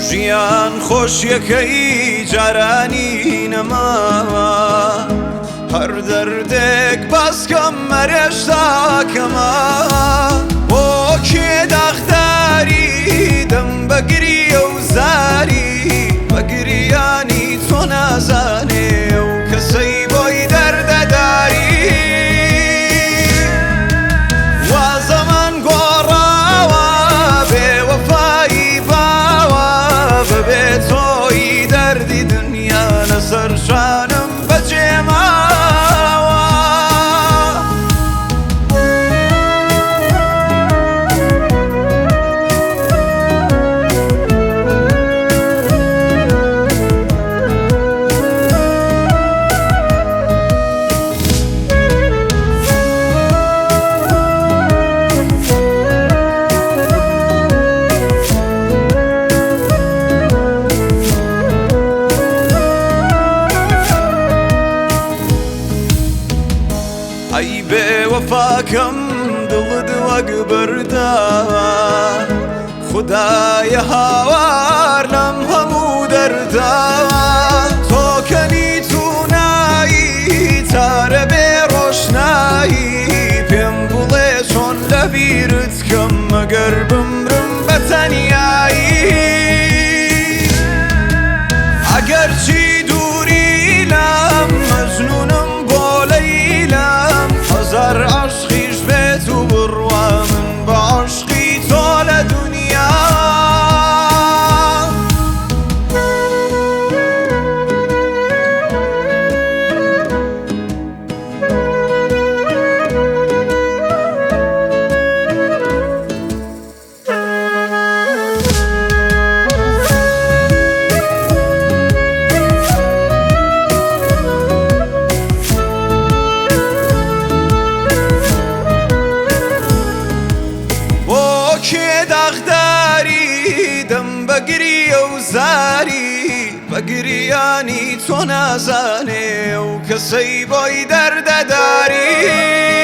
ژیان خۆشیەکەی جارانی نەماوە، هەر دەردێک باسکەم مەرێشتاکەمە، بۆ کێ داغداری دەم بەگریە و زاری، بەگریانی تۆ نازانێ و کەسەی بۆی دەردەداری. وا زەمان گۆڕاوە بێوەفایی باوە، بەبێ تۆی دەردی دنیا لەسەر شانم بەجێماوە. ئەی بێوەفاکەم دڵت وەک بەرداوە، خودایە هاوار لەم هەموو دەرداوە. تۆ کەنی توونایی چارە بێ ڕۆشنایی، پێم بڵێ چۆن لەبیرت کەم مەگەر بمرم بە تەنیایی. ئەگەرچی دووری لەم مەجنونم بۆ لەیلەم، هەزار عەشقیش بێت و بڕوا من بە عەشقی تۆ لە دونیا. کێ داغداری دەم بەگریە و زاری، بەگریانی تۆ نازانێ و کەسەی بۆی دەردەداری.